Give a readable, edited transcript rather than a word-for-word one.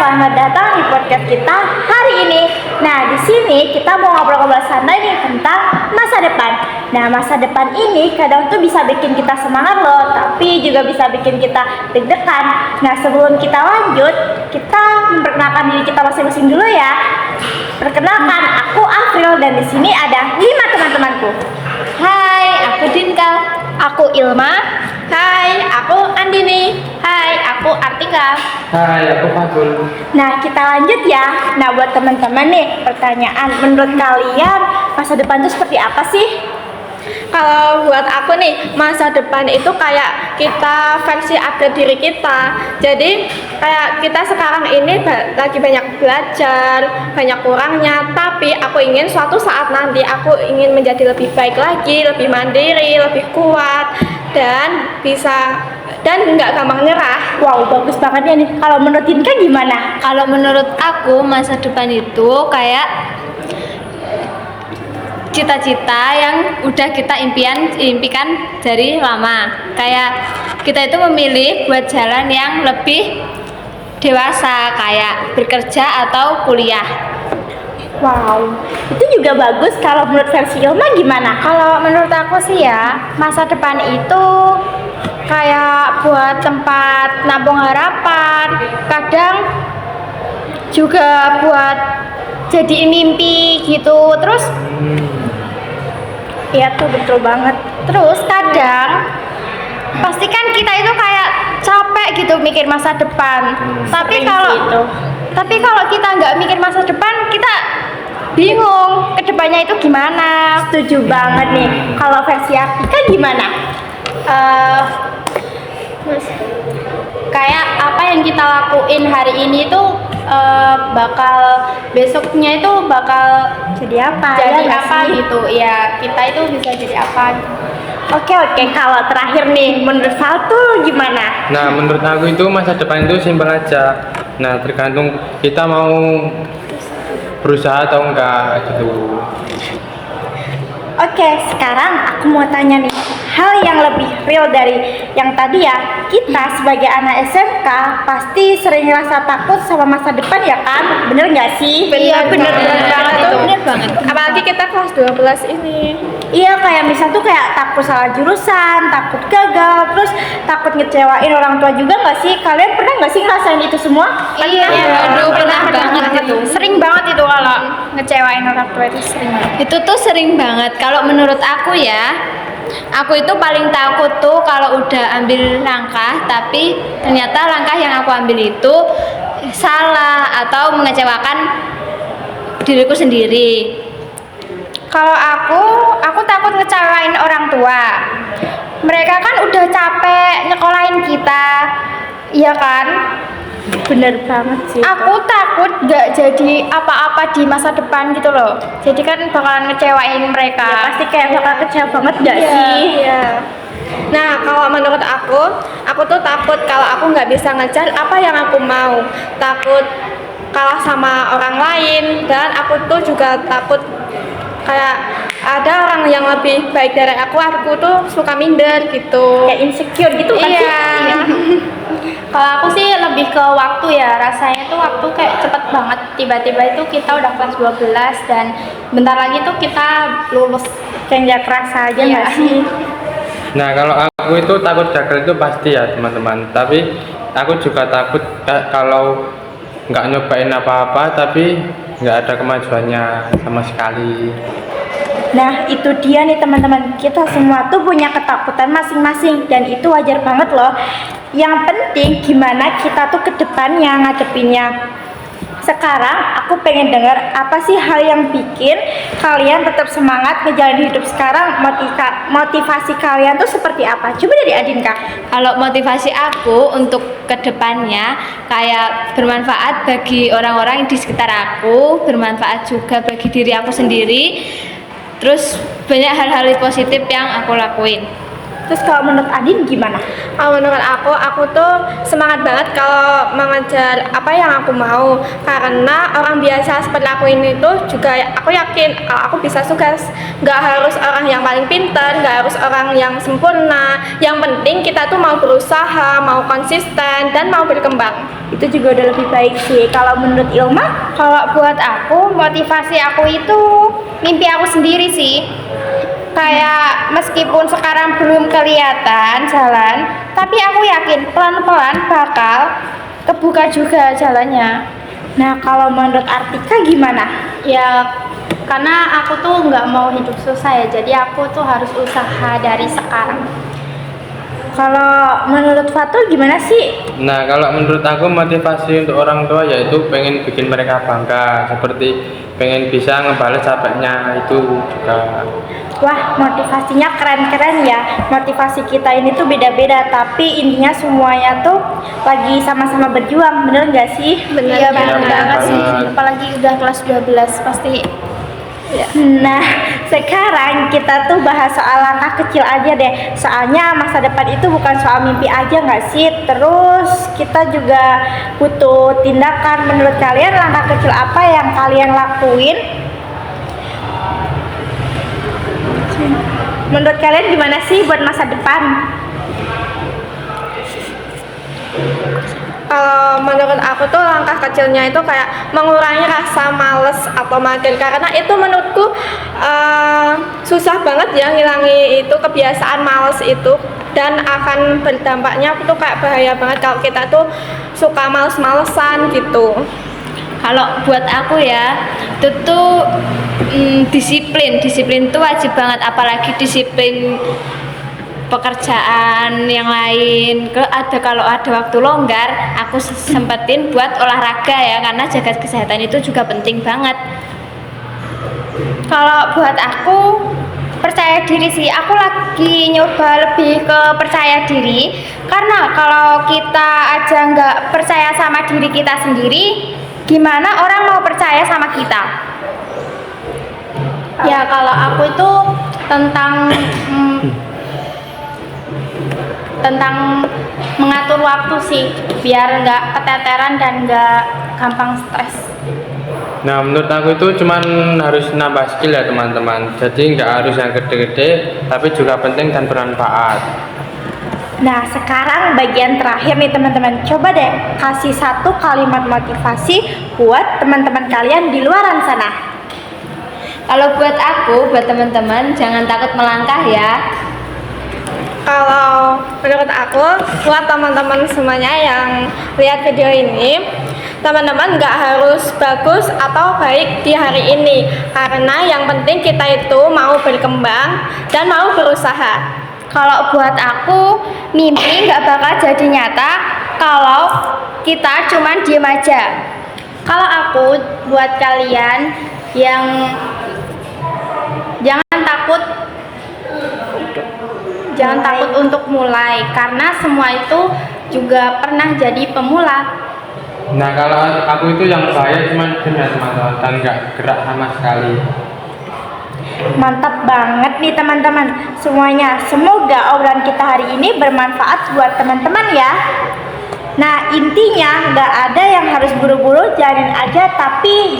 selamat datang di podcast kita hari ini. Nah, di sini kita mau ngobrol-ngobrol santai nih tentang masa depan. Nah, masa depan ini kadang tuh bisa bikin kita semangat loh, tapi juga bisa bikin kita deg-degan. Nah, sebelum kita lanjut, kita memperkenalkan diri kita masing-masing dulu ya. Perkenalkan, aku April dan di sini ada 5 teman-temanku. Hai, aku Dinka. Aku Ilma. Hai, aku Andini. Hai, aku Artika. Hai, aku Fagul. Nah, kita lanjut ya. Nah, buat teman-teman nih, pertanyaan, menurut kalian masa depan itu seperti apa sih? Kalau buat aku nih, masa depan itu kayak kita versi update diri kita. Jadi kayak kita sekarang ini lagi banyak belajar, banyak kurangnya. Tapi aku ingin suatu saat nanti aku ingin menjadi lebih baik lagi, lebih mandiri, lebih kuat dan nggak gampang nyerah. Wow, bagus banget ya nih. Kalau menurut Dinka gimana? Kalau menurut aku masa depan itu kayak cita-cita yang udah kita impikan dari lama. Kayak kita itu memilih buat jalan yang lebih dewasa, kayak bekerja atau kuliah. Wow, itu juga bagus. Kalau menurut versi Ilma gimana? Kalau menurut aku sih ya, masa depan itu kayak buat tempat nabung harapan, kadang juga buat jadi mimpi gitu. Terus Iya tuh, betul banget. Terus kadang pasti kan kita itu kayak capek gitu mikir masa depan. Tapi kalau kita nggak mikir masa depan, kita bingung kedepannya itu gimana. Setuju banget nih. Kalau versi Artika gimana? Kayak apa yang kita lakuin hari ini tuh bakal besoknya itu bakal Jadi apa? jadi Ya nggak apa sih? gitu ya, kita itu bisa jadi apa. Oke, kalau terakhir nih, menurut Fatul gimana? Nah, menurut aku itu masa depan itu simpel aja. Nah, tergantung kita mau berusaha atau enggak gitu. Oke, sekarang aku mau tanya nih, hal yang lebih real dari yang tadi ya. Kita sebagai anak SMK pasti sering rasa takut sama masa depan ya kan? Bener nggak sih? Iya, bener banget itu. Bener banget. Apalagi kita kelas 12 ini. Iya, kayak misal tuh kayak takut salah jurusan, takut gagal, terus takut ngecewain orang tua juga nggak sih? Kalian pernah nggak sih ngerasain itu semua? Aduh, pernah banget itu. Sering banget itu kalau ngecewain orang tua itu sering banget. Itu tuh sering banget. Kalau menurut aku ya, aku itu paling takut tuh kalau udah ambil langkah tapi ternyata langkah yang aku ambil itu salah atau mengecewakan diriku sendiri. Kalau aku takut ngecewain orang tua. Mereka kan udah capek nyekolahin kita, iya kan? Bener banget sih. Aku takut gak jadi apa-apa di masa depan gitu loh. Jadi kan bakalan ngecewain mereka. Ya pasti kayak bakal kecewa banget gak sih? Iya. Nah, kalau menurut aku tuh takut kalau aku nggak bisa ngejar apa yang aku mau. Takut kalah sama orang lain, dan aku tuh juga takut kayak ada orang yang lebih baik dari aku tuh suka minder gitu. Kayak insecure gitu kan sih? Iya. Kalau aku sih lebih ke waktu ya, rasanya tuh waktu kayak cepet banget. Tiba-tiba itu kita udah kelas 12 dan bentar lagi tuh kita lulus. Kayak nggak kerasa aja Iya. nggak sih? Nah, kalau aku itu takut gagal itu pasti ya, teman-teman. Tapi aku juga takut kalau nggak nyobain apa-apa tapi nggak ada kemajuannya sama sekali. Nah, itu dia nih teman-teman, kita semua tuh punya ketakutan masing-masing dan itu wajar banget loh. Yang penting gimana kita tuh ke depannya ngadepinnya. Sekarang aku pengen dengar apa sih hal yang bikin kalian tetap semangat ngejalanin hidup sekarang. Motivasi kalian tuh seperti apa? Coba dari Adinka. Kalau motivasi aku untuk kedepannya kayak bermanfaat bagi orang-orang di sekitar aku, bermanfaat juga bagi diri aku sendiri. Terus banyak hal-hal positif yang aku lakuin. Terus kalau menurut Adin gimana? Menurut aku tuh semangat banget kalau mengejar apa yang aku mau, karena orang biasa seperti aku ini tuh juga aku yakin aku bisa sukses. Nggak harus orang yang paling pintar, nggak harus orang yang sempurna. Yang penting kita tuh mau berusaha, mau konsisten, dan mau berkembang. Itu juga udah lebih baik sih. Kalau menurut Ilma? Kalau buat aku, motivasi aku itu mimpi aku sendiri sih. Kayak meskipun sekarang belum kelihatan jalan, tapi aku yakin pelan-pelan bakal kebuka juga jalannya. Nah, kalau menurut Artika gimana? Ya, karena aku tuh nggak mau hidup susah ya, jadi aku tuh harus usaha dari sekarang. Kalau menurut Fatul gimana sih? Nah, kalau menurut aku motivasi untuk orang tua yaitu pengen bikin mereka bangga, seperti pengen bisa ngebales capeknya itu juga. Wah, motivasinya keren-keren ya. Motivasi kita ini tuh beda-beda, tapi intinya semuanya tuh lagi sama-sama berjuang, bener nggak sih? Bener Iya banget. benar banget sih, banget. apalagi udah kelas 12 pasti. Nah, sekarang kita tuh bahas soal langkah kecil aja deh. Soalnya masa depan itu bukan soal mimpi aja nggak sih? Terus kita juga butuh tindakan. Menurut kalian langkah kecil apa yang kalian lakuin? Menurut kalian gimana sih buat masa depan? Kalau menurut aku tuh langkah kecilnya itu kayak mengurangi rasa males atau mager, karena itu menurutku susah banget ya ngilangi itu kebiasaan males itu, dan akan berdampaknya tuh kayak bahaya banget kalau kita tuh suka males-malesan gitu. Kalau buat aku ya, itu tuh disiplin tuh wajib banget, apalagi disiplin pekerjaan yang lain. Kalau ada waktu longgar, aku sempetin buat olahraga ya, karena jaga kesehatan itu juga penting banget. Kalau buat aku percaya diri sih, aku lagi nyoba lebih ke percaya diri, karena kalau kita aja nggak percaya sama diri kita sendiri, gimana orang mau percaya sama kita? Ya kalau aku itu tentang mengatur waktu sih, biar nggak keteteran dan nggak gampang stres. Nah, menurut aku itu cuman harus nambah skill ya teman-teman. Jadi nggak harus yang gede-gede, tapi juga penting dan bermanfaat. Nah, sekarang bagian terakhir nih teman-teman. Coba deh kasih satu kalimat motivasi buat teman-teman kalian di luaran sana. Kalau buat aku, buat teman-teman, jangan takut melangkah ya. Kalau menurut aku, buat teman-teman semuanya yang lihat video ini, teman-teman nggak harus bagus atau baik di hari ini, karena yang penting kita itu mau berkembang dan mau berusaha. Kalau buat aku, mimpi nggak bakal jadi nyata kalau kita cuman diem aja. Kalau aku buat kalian yang jangan takut untuk mulai, karena semua itu juga pernah jadi pemula. Nah, kalau aku itu yang bahaya cuma diem ya teman-teman, dan nggak gerak sama sekali. Mantap banget nih teman-teman semuanya. Semoga obrolan kita hari ini bermanfaat buat teman-teman ya. Nah, intinya nggak ada yang harus buru-buru, jalanin aja, tapi